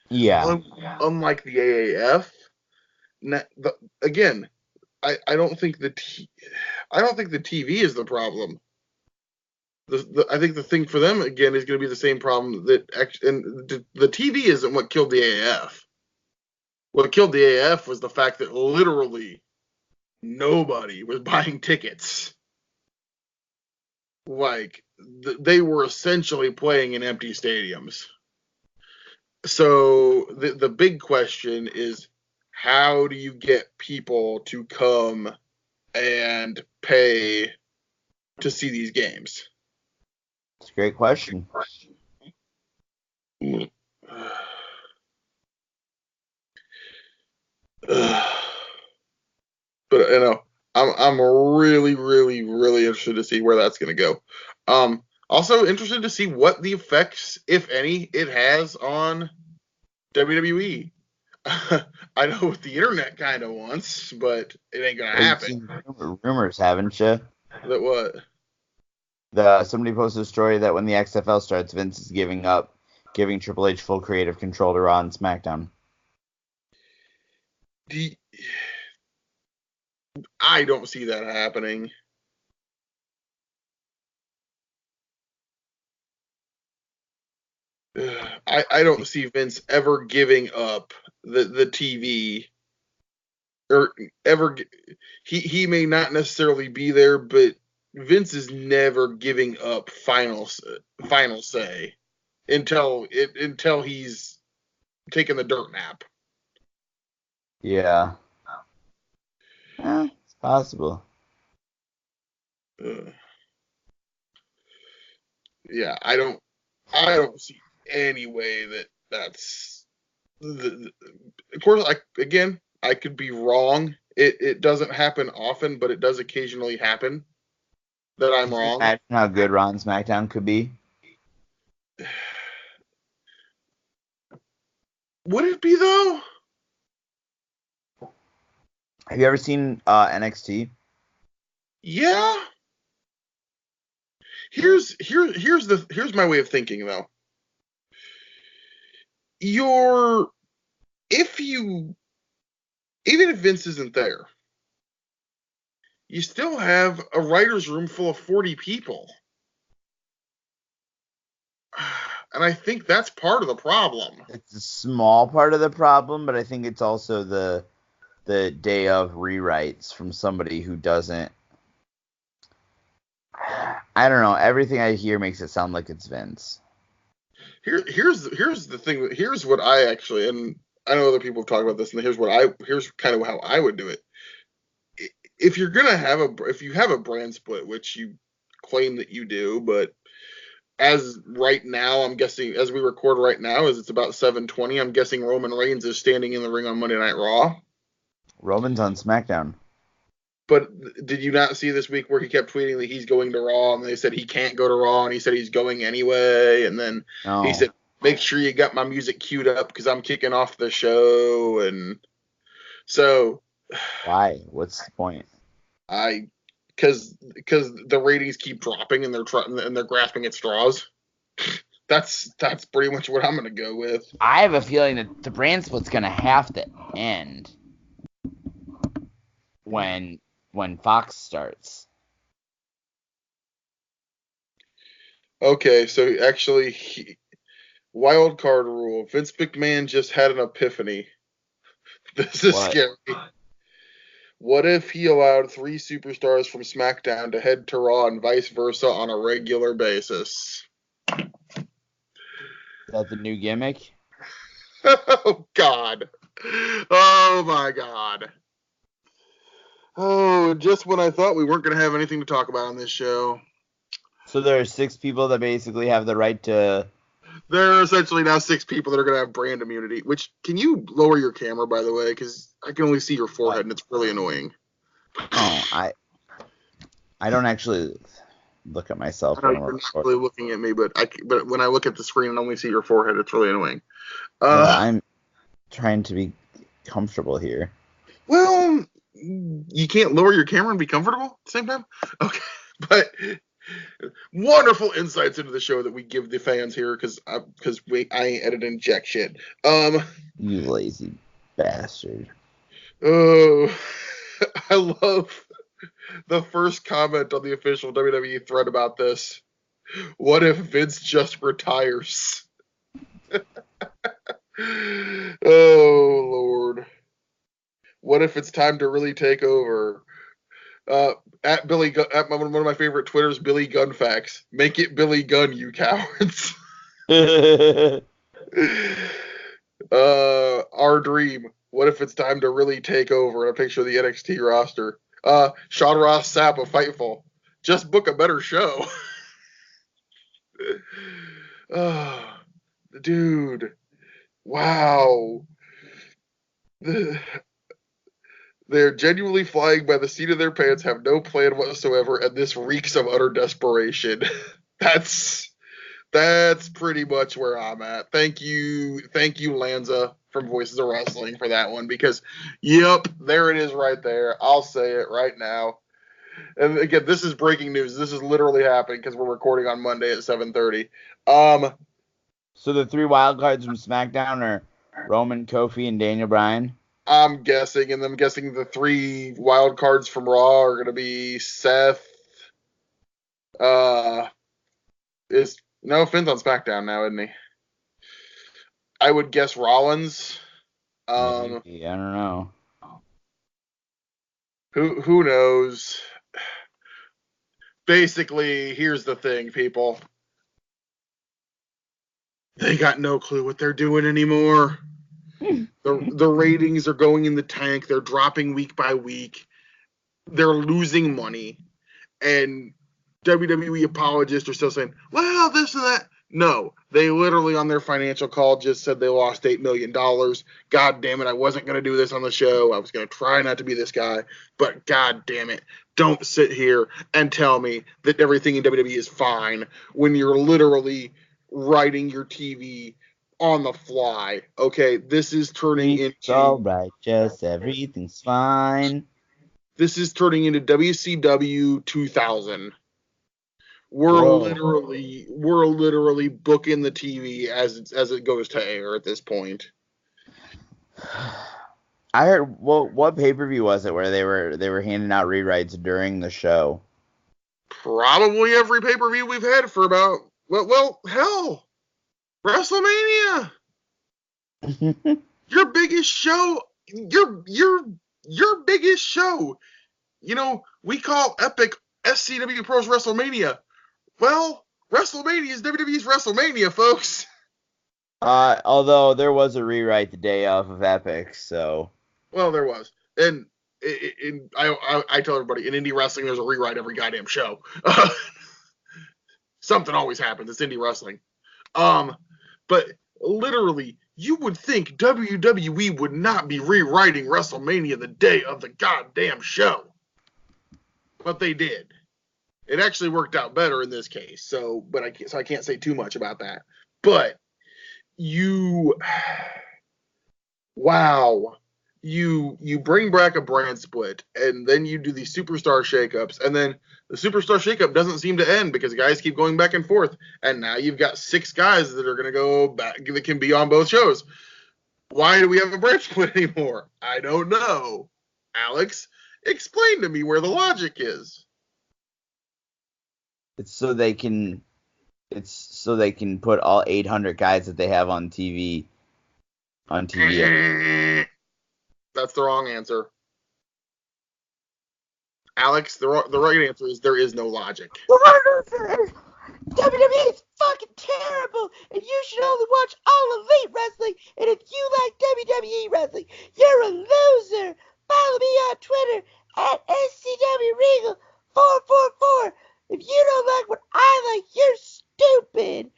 Yeah. Unlike the AAF. Again, I don't think the TV is the problem. I think the thing for them again is going to be the same problem the TV isn't what killed the AAF. What killed the AAF was the fact that literally nobody was buying tickets. Like they were essentially playing in empty stadiums. So the big question is, how do you get people to come and pay to see these games? It's a great question. But I'm really, really, really interested to see where that's going to go. Also interested to see what the effects, if any, it has on WWE. I know what the internet kind of wants, but it ain't gonna Well, you've happen. seen rumors, haven't you? That what? Somebody posted a story that when the XFL starts, Vince is giving Triple H full creative control to Raw and SmackDown. I don't see that happening. I don't see Vince ever giving up the TV, or ever. He may not necessarily be there, but Vince is never giving up final say until he's taking the dirt nap. Yeah. It's possible. Yeah, I don't see any way that's of course, I could be wrong. It doesn't happen often, but it does occasionally happen that I'm Could you wrong. imagine how good Raw and SmackDown could be? Would it be though? Have you ever seen NXT? Yeah. Here's my way of thinking though. Even if Vince isn't there, you still have a writer's room full of 40 people. And I think that's part of the problem. It's a small part of the problem, but I think it's also the day of rewrites from somebody who doesn't. I don't know. Everything I hear makes it sound like it's Vince. Here's the thing. Here's what I actually, and I know other people have talked about this, and here's kind of how I would do it. If you're gonna if you have a brand split, which you claim that you do, but as right now, I'm guessing as we record right now, as it's about 7:20, I'm guessing Roman Reigns is standing in the ring on Monday Night Raw. Roman's on SmackDown. But did you not see this week where he kept tweeting that he's going to Raw, and they said he can't go to Raw, and he said he's going anyway, and then he said, make sure you got my music queued up because I'm kicking off the show, and so. Why? What's the point? Because the ratings keep dropping and they're grasping at straws. That's pretty much what I'm gonna go with. I have a feeling that the brand split's gonna have to end when Fox starts. Okay, so actually, wild card rule. Vince McMahon just had an epiphany. This is scary. What if he allowed 3 superstars from SmackDown to head to Raw and vice versa on a regular basis? Is that the new gimmick? Oh, God. Oh, my God. Oh, just when I thought we weren't going to have anything to talk about on this show. So there are 6 people that basically have the right to... There are essentially now 6 people that are going to have brand immunity, which, can you lower your camera, by the way? Because I can only see your forehead, and it's really annoying. Oh, I don't actually look at myself. I know you're not really looking at me, but when I look at the screen and only see your forehead, it's really annoying. I'm trying to be comfortable here. Well, you can't lower your camera and be comfortable at the same time? Okay, but wonderful insights into the show that we give the fans here because I ain't editing jack shit. You lazy bastard. Oh, I love the first comment on the official WWE thread about this. What if Vince just retires? Oh, Lord. What if it's time to really take over? At one of my favorite Twitters, Billy Gunn Facts. Make it Billy Gunn, you cowards. Our dream. What if it's time to really take over? And a picture of the NXT roster. Sean Ross Sapp of Fightful. Just book a better show. Dude. Wow. They're genuinely flying by the seat of their pants, have no plan whatsoever, and this reeks of utter desperation. That's That's pretty much where I'm at. Thank you, Lanza from Voices of Wrestling for that one, because, yep, there it is right there. I'll say it right now. And again, this is breaking news. This is literally happening because we're recording on Monday at 7:30. So the 3 wild cards from SmackDown are Roman, Kofi, and Daniel Bryan? I'm guessing, and I'm guessing the 3 wild cards from Raw are going to be Seth. Finn's on SmackDown now, isn't he? I would guess Rollins. Maybe, I don't know. Who knows? Basically, here's the thing, people. They got no clue what they're doing anymore. The ratings are going in the tank. They're dropping week by week. They're losing money. And WWE apologists are still saying, well, this and that. No, they literally on their financial call just said they lost $8 million. God damn it, I wasn't going to do this on the show. I was going to try not to be this guy. But god damn it, don't sit here and tell me that everything in WWE is fine when you're literally writing your TV on the fly. Okay, this is turning into... It's all right, just everything's fine. This is turning into WCW 2000. We're literally booking the TV as it goes to air at this point. I heard what pay-per-view was it where they were handing out rewrites during the show? Probably every pay-per-view we've had for about hell, WrestleMania. Your biggest show, your biggest show. You know, we call Epic SCW Pros WrestleMania. Well, WrestleMania is WWE's WrestleMania, folks. Although there was a rewrite the day of Epic, so. Well, there was, and I tell everybody in indie wrestling there's a rewrite every goddamn show. Something always happens. It's indie wrestling. But literally, you would think WWE would not be rewriting WrestleMania the day of the goddamn show, but they did. It actually worked out better in this case, so I can't say too much about that. But you bring back a brand split, and then you do these superstar shakeups, and then the superstar shakeup doesn't seem to end because guys keep going back and forth, and now you've got 6 guys that are going to go back that can be on both shows. Why do we have a brand split anymore? I don't know. Alex, explain to me where the logic is. It's so they can put all 800 guys that they have on TV. That's the wrong answer. Alex, the right answer is there is no logic. WWE is fucking terrible, and you should only watch All Elite Wrestling, and if you like WWE Wrestling, you're a loser. Follow me on Twitter at SCW Regal 444. If you don't like what I like, you're stupid.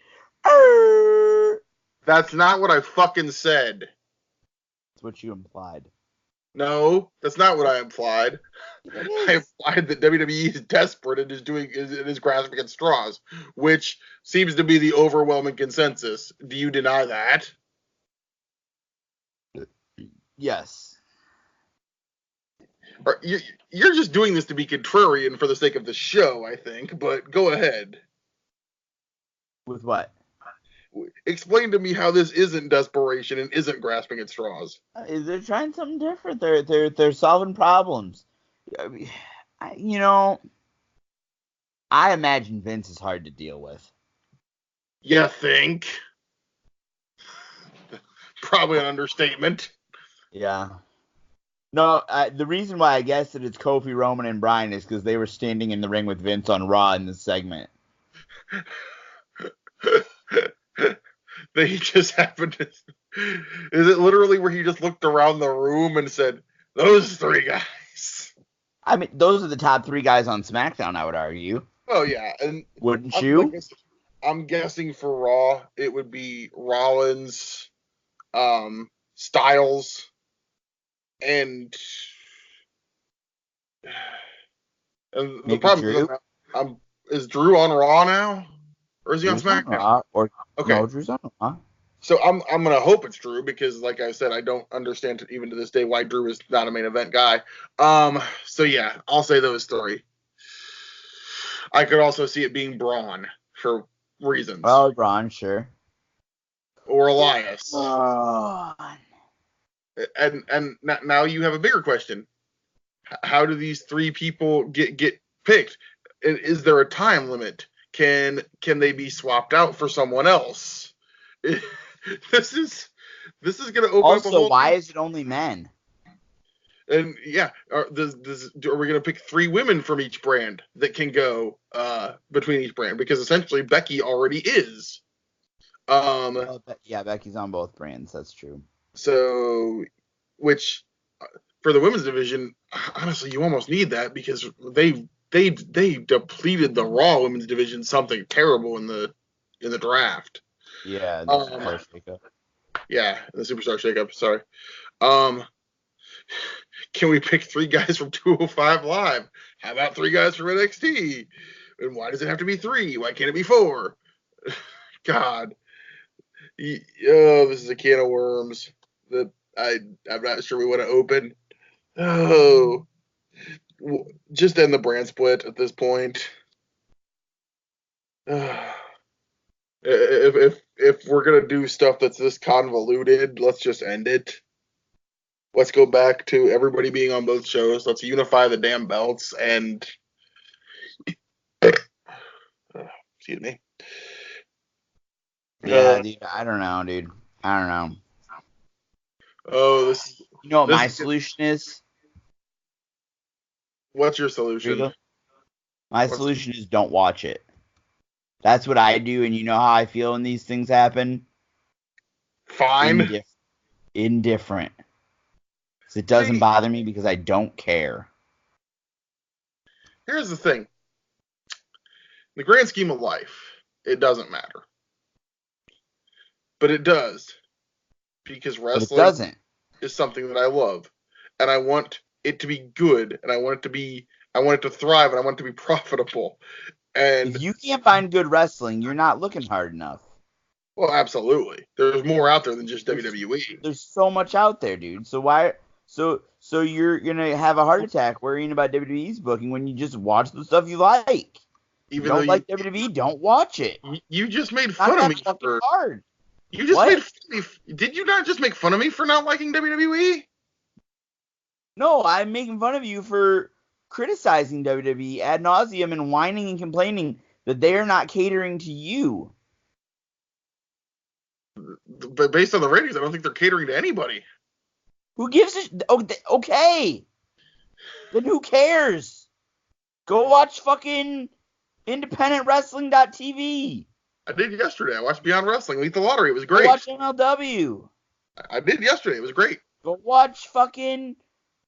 That's not what I fucking said. That's what you implied. No, that's not what I implied. I implied that WWE is desperate and is grasping at straws, which seems to be the overwhelming consensus. Do you deny that? Yes. You're just doing this to be contrarian for the sake of the show, I think, but go ahead. With what? Explain to me how this isn't desperation and isn't grasping at straws. They're trying something different. They're solving problems. I imagine Vince is hard to deal with. You think? Probably an understatement. Yeah. No, the reason why I guess that it's Kofi, Roman, and Bryan is because they were standing in the ring with Vince on Raw in this segment. They just happened to... Is it literally where he just looked around the room and said, those 3 guys? I mean, those are the top 3 guys on SmackDown, I would argue. Oh, yeah. And wouldn't you? I'm guessing for Raw, it would be Rollins, Styles, and the problem Drew? is Drew on Raw now? Or is he on Drew's on SmackDown? Raw, or Okay. no, Drew's on Raw. So I'm gonna hope it's Drew because, like I said, I don't understand even to this day why Drew is not a main event guy. So yeah, I'll say those three. I could also see it being Braun for reasons, Oh, Braun, sure. or Elias. Braun. And now you have a bigger question: how do these three people get picked? Is there a time limit? Can they be swapped out for someone else? This is going to open up a Also, whole. why is it only men? And yeah, are we going to pick three women from each brand that can go between each brand? Because essentially Becky already is. Yeah, Becky's on both brands. That's true. So, which for the women's division, honestly, you almost need that because they depleted the Raw women's division something terrible in the draft. Yeah, the Superstar shakeup. Yeah, the Superstar shakeup. Sorry. Can we pick three guys from 205 Live? How about three guys from NXT? And why does it have to be three? Why can't it be four? God. This is a can of worms that I'm not sure we want to open. Oh. Just end the brand split at this point. If we're going to do stuff that's this convoluted, let's just end it. Let's go back to everybody being on both shows. Let's unify the damn belts and excuse me. Yeah, dude. I don't know, dude. I don't know. Oh, this. You know what my solution is? What's your solution? My solution is don't watch it. That's what I do, and you know how I feel when these things happen? Fine. Indifferent. It doesn't bother me because I don't care. Here's the thing. In the grand scheme of life, it doesn't matter. But it does. Because wrestling is something that I love. And I want it to be good. And I want it to thrive. And I want it to be profitable. And if you can't find good wrestling, you're not looking hard enough. Well, absolutely. There's more out there than just WWE. There's so much out there, dude. So why... So you're gonna have a heart attack worrying about WWE's booking when you just watch the stuff you like. Even though you don't like WWE, don't watch it. You just made fun of me for hard. You just made fun of me. Did you not just make fun of me for not liking WWE? No, I'm making fun of you for criticizing WWE ad nauseum and whining and complaining that they are not catering to you. But based on the ratings, I don't think they're catering to anybody. Who gives a... Okay. Then who cares? Go watch fucking independentwrestling.tv. I did yesterday. I watched Beyond Wrestling, Lethal Lottery. It was great. Go watch MLW. I did yesterday. It was great. Go watch fucking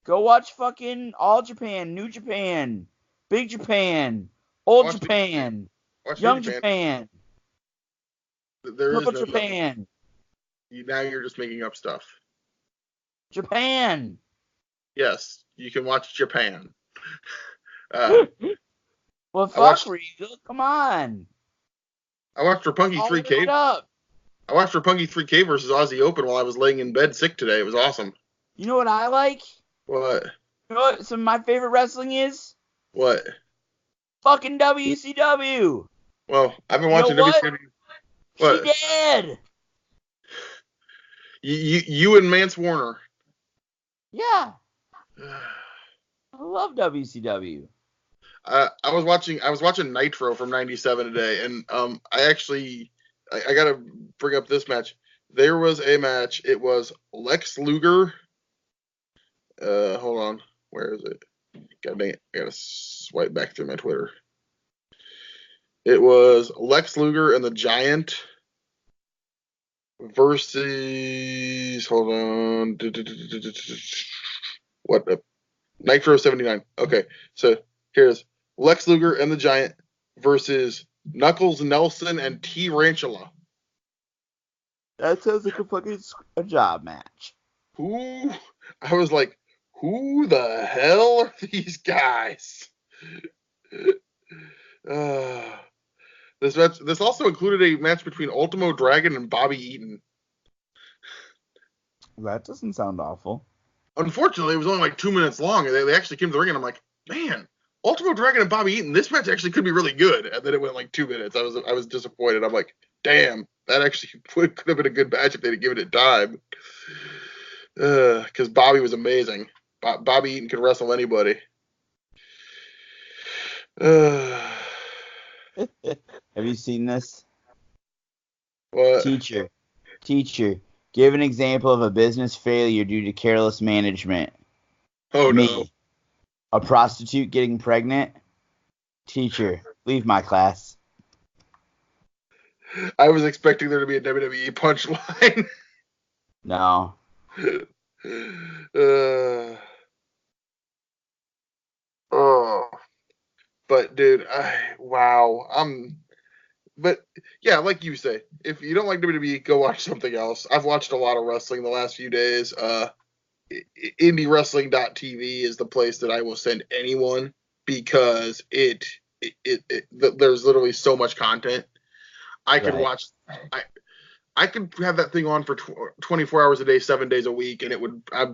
All Japan, New Japan, Big Japan, Old Japan, Young Japan, Purple Japan. Now you're just making up stuff. Japan. Yes, you can watch Japan. Well, fuck Regal. Come on. I watched Roppongi 3K. I watched Roppongi 3K versus Aussie Open while I was laying in bed sick today. It was awesome. You know what I like? What? You know what some of my favorite wrestling is? What? Fucking WCW. Well, I've been watching WCW. What? She did. You and Mance Warner. Yeah. I love WCW. I was watching Nitro from '97 today, and I gotta bring up this match. There was a match. It was Lex Luger. Hold on, where is it? God dang it! I gotta swipe back through my Twitter. It was Lex Luger and the Giant versus. Hold on. What? Nitro 79. Okay, so here's Lex Luger and the Giant versus Knuckles Nelson and T. Ranchula. That sounds like a job match. I was like, who the hell are these guys? This also included a match between Ultimo Dragon and Bobby Eaton. That doesn't sound awful. Unfortunately, it was only like 2 minutes long, and they actually came to the ring, and I'm like, man, Ultimo Dragon and Bobby Eaton, this match actually could be really good. And then it went like 2 minutes. I was disappointed. I'm like, damn, that actually could have been a good match if they'd given it time. Because Bobby was amazing. Bobby Eaton could wrestle anybody. Have you seen this? What? Teacher, give an example of a business failure due to careless management. Oh, Me, no. a prostitute getting pregnant. Teacher, leave my class. I was expecting there to be a WWE punchline. No. Oh. But, dude, wow. But, yeah, like you say, if you don't like WWE, go watch something else. I've watched a lot of wrestling the last few days. IndieWrestling.tv is the place that I will send anyone because there's literally so much content. I could watch. I could have that thing on for 24 hours a day, 7 days a week, and I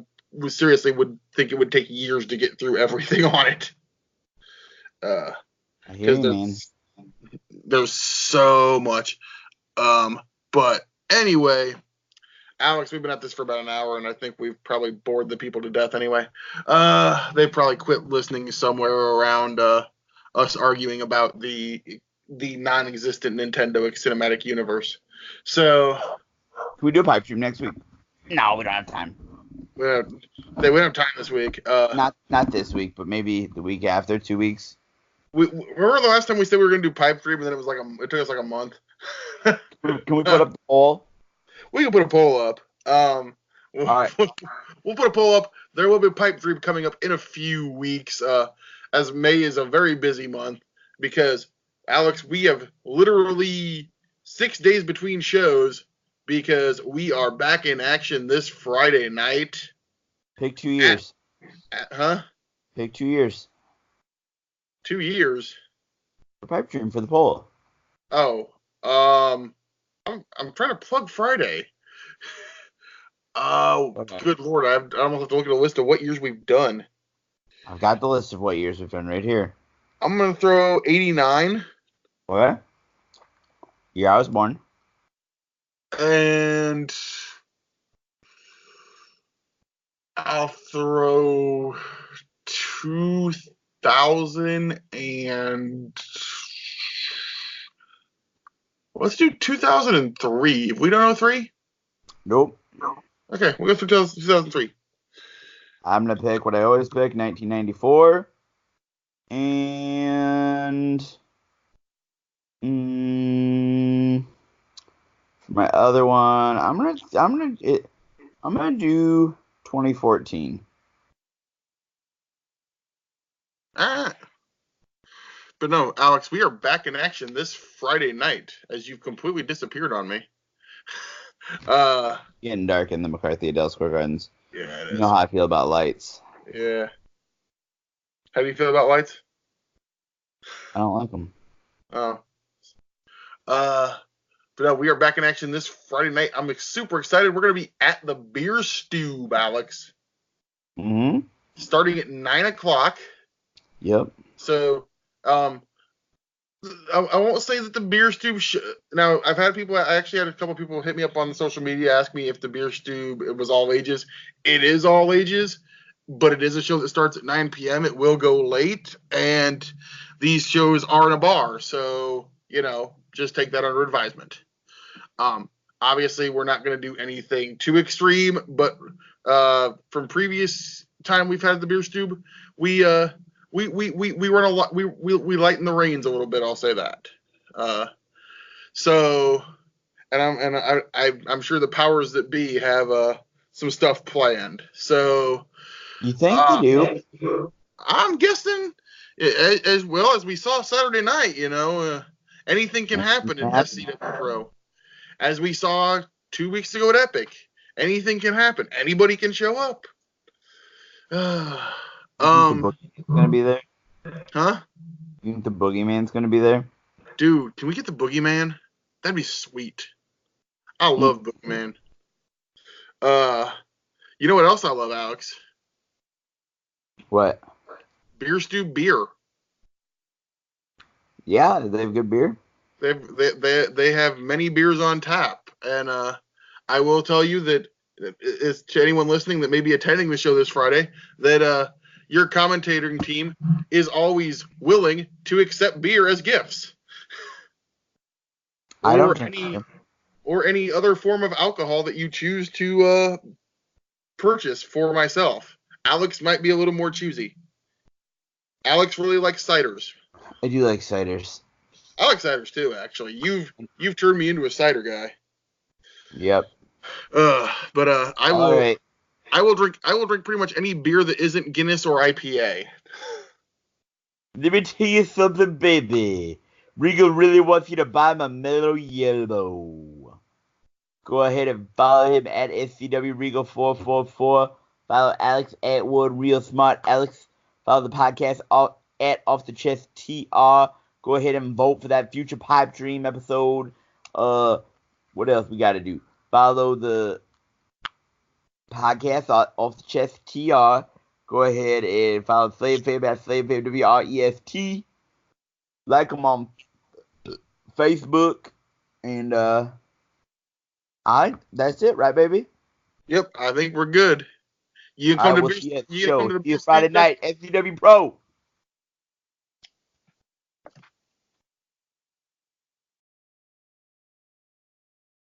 seriously would think it would take years to get through everything on it. I hear you, man. There's so much. But anyway, Alex, we've been at this for about an hour, and I think we've probably bored the people to death anyway. They probably quit listening somewhere around us arguing about the non-existent Nintendo Cinematic Universe. So, can we do a pipe dream next week? No, we don't have time. We don't have time this week. Not this week, but maybe the week after, 2 weeks. Remember the last time we said we were gonna do pipe dream, and then it took us like a month. Can we put up the poll? We can put a poll up. All right. We'll put a poll up. There will be a pipe dream coming up in a few weeks, as May is a very busy month because, Alex, we have literally 6 days between shows because we are back in action this Friday night. Pick 2 years. Pick 2 years. 2 years? For pipe dream for the poll. Oh, I'm trying to plug Friday. Oh, okay. Good Lord. I almost have to look at a list of what years we've done. I've got the list of what years we've done right here. I'm going to throw 89. What? Yeah, I was born. And I'll throw 2000 and... Let's do 2003. If we don't know 3? Nope. Okay, we'll go through 2003. I'm going to pick what I always pick, 1994. And for my other one, I'm gonna do 2014. But no, Alex, we are back in action this Friday night, as you've completely disappeared on me. Getting dark in the McCarthy Adele Square Gardens. Yeah, it is. You know how I feel about lights. Yeah. How do you feel about lights? I don't like them. Oh. But no, we are back in action this Friday night. I'm super excited. We're going to be at the Beer Stube, Alex. Mm-hmm. Starting at 9 o'clock. Yep. So, I won't say that the Beer Stube... Now, I actually had a couple people hit me up on the social media, ask me if the Beer Stube it was all ages. It is all ages, but it is a show that starts at 9 p.m. It will go late, and these shows are in a bar, so, just take that under advisement. Obviously, we're not going to do anything too extreme, but from previous time we've had the Beer Stube, we run a lot. We lighten the reins a little bit. I'll say that. I'm sure the powers that be have some stuff planned. So you think they do? I'm guessing as well as we saw Saturday night. Anything can happen in SCW Pro. As we saw 2 weeks ago at Epic, anything can happen. Anybody can show up. The Boogeyman's gonna be there? Huh? You think the Boogeyman's gonna be there? dude, can we get the Boogeyman? That'd be sweet. I love Boogeyman. You know what else I love, Alex? What? Beer Stew Beer. Yeah, they have good beer. They have many beers on tap, and I will tell you that is to anyone listening that may be attending the show this Friday that your commentating team is always willing to accept beer as gifts. I don't drink or any other form of alcohol that you choose to purchase for myself. Alex might be a little more choosy. Alex really likes ciders. I do like ciders. I like ciders too, actually. You've turned me into a cider guy. Yep. But I will. All right. I will drink pretty much any beer that isn't Guinness or IPA. Let me tell you something, baby. Regal really wants you to buy my Mellow Yellow. Go ahead and follow him at SCW Regal 444. Follow Alex at Wood Real Smart Alex. Follow the podcast at Off the Chest TR. Go ahead and vote for that future Pipe Dream episode. What else we got to do? Follow the podcast Off the Chest TR. Go ahead and follow Slave Fame at Slave Fame WREST. Like them on Facebook. And that's it, right, baby? Yep, I think we're good. You can come to see you Friday night, SCW Pro.